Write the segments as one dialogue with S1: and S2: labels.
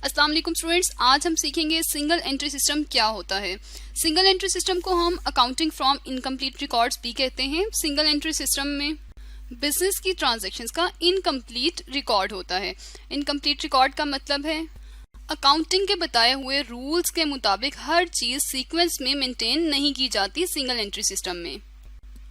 S1: अस्सलाम वालेकुम स्टूडेंट्स, आज हम सीखेंगे सिंगल एंट्री सिस्टम क्या होता है। सिंगल एंट्री सिस्टम को हम अकाउंटिंग फ्रॉम इनकम्प्लीट रिकॉर्ड्स भी कहते हैं। सिंगल एंट्री सिस्टम में बिजनेस की ट्रांजैक्शंस का इनकम्प्लीट रिकॉर्ड होता है। इनकम्प्लीट रिकॉर्ड का मतलब है अकाउंटिंग के बताए हुए रूल्स के मुताबिक हर चीज सीक्वेंस में मेंटेन नहीं की जाती सिंगल एंट्री सिस्टम में।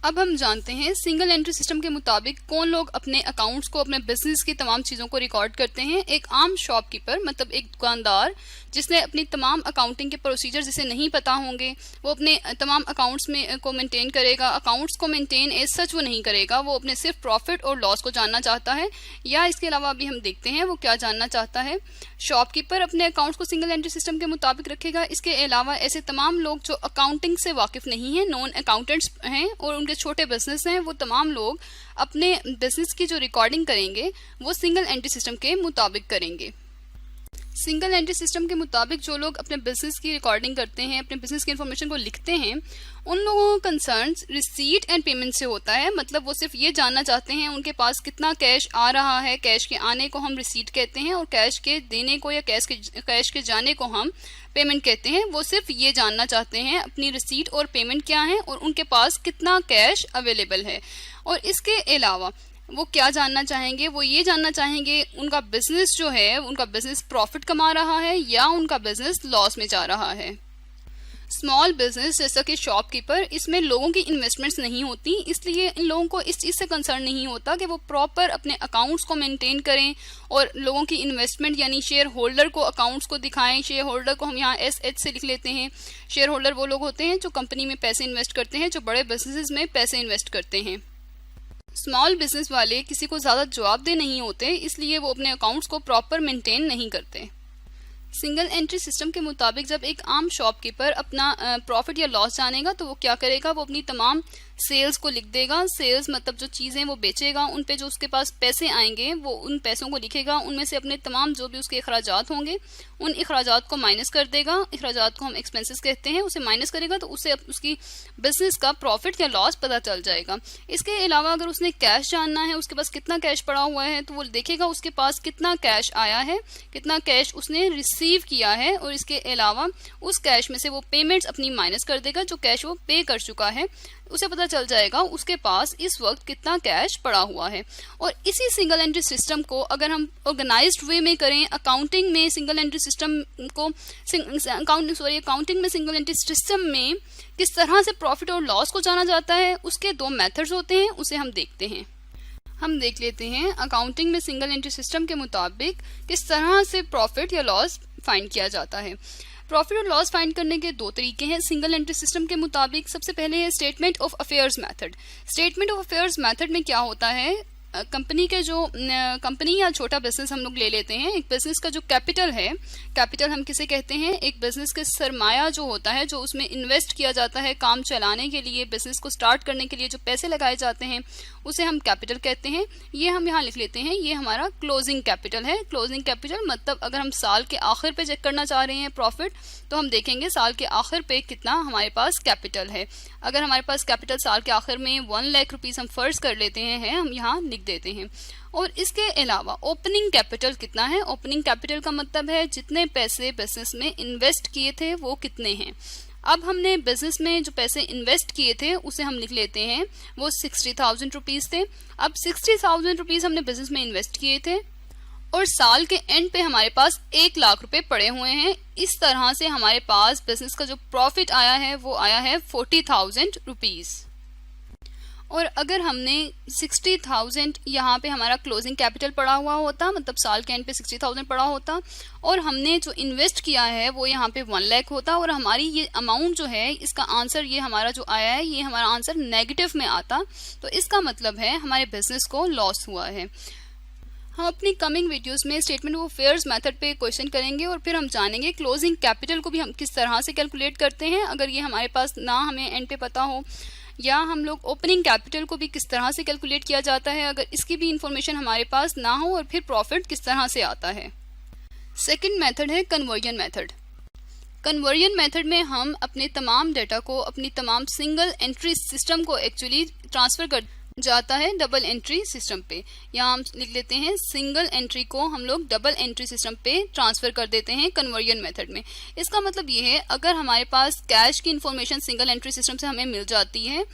S1: अब हम जानते हैं सिंगल एंट्री सिस्टम के मुताबिक कौन लोग अपने अकाउंट्स को, अपने बिजनेस की तमाम चीज़ों को रिकॉर्ड करते हैं। एक आम शॉपकीपर, मतलब एक दुकानदार जिसने अपनी तमाम अकाउंटिंग के प्रोसीजर जिसे नहीं पता होंगे, वो अपने तमाम अकाउंट्स में को मेंटेन करेगा। अकाउंट्स को मेंटेन एज सच वो नहीं करेगा, वो अपने सिर्फ प्रॉफिट और लॉस को जानना चाहता है। या इसके अलावा अभी हम देखते हैं वो क्या जानना चाहता है। शॉपकीपर अपने अकाउंट्स को सिंगल एंट्री सिस्टम के मुताबिक रखेगा। इसके अलावा ऐसे तमाम लोग जो अकाउंटिंग से वाकिफ नहीं है, नॉन अकाउंटेंट्स हैं और उनके छोटे बिजनेस हैं, वो तमाम लोग अपने बिजनेस की जो रिकॉर्डिंग करेंगे वो सिंगल एंट्री सिस्टम के मुताबिक करेंगे। सिंगल एंट्री सिस्टम के मुताबिक जो लोग अपने बिजनेस की रिकॉर्डिंग करते हैं, अपने बिजनेस की इंफॉर्मेशन को लिखते हैं, उन लोगों का कंसर्न रिसीट एंड पेमेंट से होता है। मतलब वो सिर्फ ये जानना चाहते हैं उनके पास कितना कैश आ रहा है। कैश के आने को हम रिसीट कहते हैं और कैश के देने को या कैश के जाने को हम पेमेंट कहते हैं। वो सिर्फ ये जानना चाहते हैं अपनी रिसीट और पेमेंट क्या है और उनके पास कितना कैश अवेलेबल है। और इसके अलावा वो क्या जानना चाहेंगे, वो ये जानना चाहेंगे उनका बिजनेस जो है, उनका बिजनेस प्रॉफिट कमा रहा है या उनका बिजनेस लॉस में जा रहा है। स्मॉल बिजनेस जैसा कि शॉपकीपर, इसमें लोगों की इन्वेस्टमेंट्स नहीं होती, इसलिए इन लोगों को इस चीज़ से कंसर्न नहीं होता कि वो प्रॉपर अपने अकाउंट्स को मेंटेन करें और लोगों की इन्वेस्टमेंट यानी शेयर होल्डर को अकाउंट्स को दिखाएं। शेयर होल्डर को हम यहाँ SH से लिख लेते हैं। शेयर होल्डर वो लोग होते हैं जो कंपनी में पैसे इन्वेस्ट करते हैं, जो बड़े बिजनेसेस में पैसे इन्वेस्ट करते हैं। स्मॉल बिजनेस वाले किसी को ज़्यादा जवाबदेह नहीं होते, इसलिए वो अपने अकाउंट्स को प्रॉपर मेंटेन नहीं करते। सिंगल एंट्री सिस्टम के मुताबिक जब एक आम शॉपकीपर अपना प्रॉफिट या लॉस जानेगा तो वो क्या करेगा, वो अपनी तमाम सेल्स को लिख देगा। सेल्स मतलब जो चीज़ें वो बेचेगा, उन पे जो उसके पास पैसे आएंगे वो उन पैसों को लिखेगा। उनमें से अपने तमाम जो भी उसके अखराजात होंगे उन अखराजात को माइनस कर देगा। अखराजात को हम एक्सपेंसेस कहते हैं। उसे माइनस करेगा तो उसे उसकी बिजनेस का प्रॉफिट या लॉस पता चल जाएगा। इसके अलावा अगर उसने कैश जानना है, उसके पास कितना कैश पड़ा हुआ है, तो वो देखेगा उसके पास कितना कैश आया है, कितना कैश उसने रिसीव किया है और इसके अलावा उस कैश में से वो पेमेंट्स अपनी माइनस कर देगा। जो कैश वो पे कर चुका है उसे पता चल जाएगा उसके पास इस वक्त कितना कैश पड़ा हुआ है। और इसी सिंगल एंट्री सिस्टम को अगर हम ऑर्गेनाइज्ड वे में करें, अकाउंटिंग में सिंगल एंट्री सिस्टम को अकाउंटिंग में सिंगल एंट्री सिस्टम में किस तरह से प्रॉफिट और लॉस को जाना जाता है, उसके दो मेथड्स होते हैं, उसे हम देखते हैं। हम देख लेते हैं अकाउंटिंग में सिंगल एंट्री सिस्टम के मुताबिक किस तरह से प्रॉफिट या लॉस फाइंड किया जाता है। प्रॉफिट और लॉस फाइंड करने के दो तरीके हैं सिंगल एंट्री सिस्टम के मुताबिक। सबसे पहले है statement of affairs method. Statement of affairs method में क्या होता है, कंपनी के जो कंपनी या छोटा बिजनेस हम लोग ले लेते हैं, एक बिजनेस का जो कैपिटल है, कैपिटल हम किसे कहते हैं, एक बिजनेस के सरमाया जो होता है, जो उसमें इन्वेस्ट किया जाता है काम चलाने के लिए, बिजनेस को स्टार्ट करने के लिए जो पैसे लगाए जाते हैं उसे हम कैपिटल कहते हैं। ये हम यहाँ लिख लेते हैं, ये हमारा क्लोजिंग कैपिटल है। क्लोजिंग कैपिटल मतलब अगर हम साल के आखिर पे चेक करना चाह रहे हैं प्रॉफिट, तो हम देखेंगे साल के आखिर पे कितना हमारे पास कैपिटल है। अगर हमारे पास कैपिटल साल के आखिर में 1 लाख रुपीज़ हम फर्ज कर लेते हैं, हम यहाँ लिख देते हैं। और इसके अलावा ओपनिंग कैपिटल कितना है, ओपनिंग कैपिटल का मतलब है जितने पैसे बिजनेस में इन्वेस्ट किए थे वो कितने हैं। अब हमने बिजनेस में जो पैसे इन्वेस्ट किए थे उसे हम लिख लेते हैं, वो 60,000 रुपीज़ थे। अब 60,000 रुपीज़ हमने बिजनेस में इन्वेस्ट किए थे और साल के एंड पे हमारे पास 1 लाख रुपए पड़े हुए हैं। इस तरह से हमारे पास बिजनेस का जो प्रॉफिट आया है वो आया है 40,000 रुपीज़। और अगर हमने 60,000 यहाँ पे हमारा क्लोजिंग कैपिटल पड़ा हुआ होता, मतलब साल के एंड पे 60,000 पड़ा होता और हमने जो इन्वेस्ट किया है वो यहाँ पे 1 लाख होता और हमारी ये अमाउंट जो है, इसका आंसर ये हमारा जो आया है, ये हमारा आंसर नेगेटिव में आता, तो इसका मतलब है हमारे बिजनेस को लॉस हुआ है। हम अपनी कमिंग वीडियोस में स्टेटमेंट ऑफ अफेयर्स मेथड पे क्वेश्चन करेंगे और फिर हम जानेंगे क्लोजिंग कैपिटल को भी हम किस तरह से कैलकुलेट करते हैं अगर ये हमारे पास ना हमें एंड पे पता हो, या हम लोग ओपनिंग कैपिटल को भी किस तरह से कैलकुलेट किया जाता है अगर इसकी भी इंफॉर्मेशन हमारे पास ना हो, और फिर प्रॉफिट किस तरह से आता है। सेकंड मेथड है कन्वर्जन मेथड। कन्वर्जन मेथड में हम अपने तमाम डाटा को, अपनी तमाम सिंगल एंट्री सिस्टम को एक्चुअली ट्रांसफ़र कर जाता है डबल एंट्री सिस्टम पे। यहाँ हम लिख लेते हैं सिंगल एंट्री को हम लोग डबल एंट्री सिस्टम पे ट्रांसफर कर देते हैं कन्वर्जन मेथड में। इसका मतलब ये है, अगर हमारे पास कैश की इंफॉर्मेशन सिंगल एंट्री सिस्टम से हमें मिल जाती है,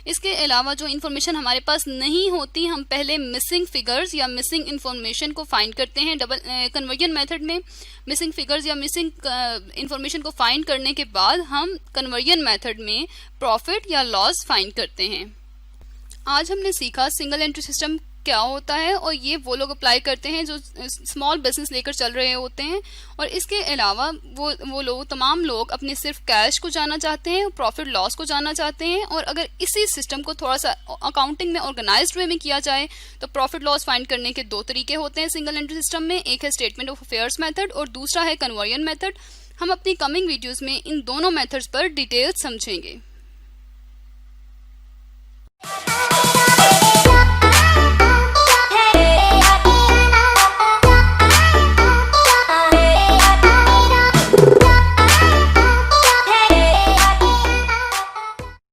S1: इसके अलावा जो इंफॉर्मेशन हमारे पास नहीं होती, हम पहले मिसिंग फिगर्स या मिसिंग इंफॉर्मेशन को फाइंड करते हैं डबल कन्वर्जन मेथड में। मिसिंग फिगर्स या मिसिंग इंफॉर्मेशन को फाइंड करने के बाद हम कन्वर्जन मेथड में प्रॉफिट या लॉस फाइंड करते हैं। आज हमने सीखा सिंगल एंट्री सिस्टम क्या होता है, और ये वो लोग अप्लाई करते हैं जो स्मॉल बिजनेस लेकर चल रहे होते हैं, और इसके अलावा वो लोग तमाम लोग अपने सिर्फ कैश को जानना चाहते हैं, प्रॉफिट लॉस को जानना चाहते हैं। और अगर इसी सिस्टम को थोड़ा सा अकाउंटिंग में ऑर्गेनाइज्ड वे में किया जाए तो प्रॉफिट लॉस फाइंड करने के दो तरीके होते हैं सिंगल एंट्री सिस्टम में। एक है स्टेटमेंट ऑफ अफेयर्स मेथड और दूसरा है कन्वर्जन मेथड। हम अपनी कमिंग वीडियोज में इन दोनों मेथड्स पर डिटेल्स समझेंगे।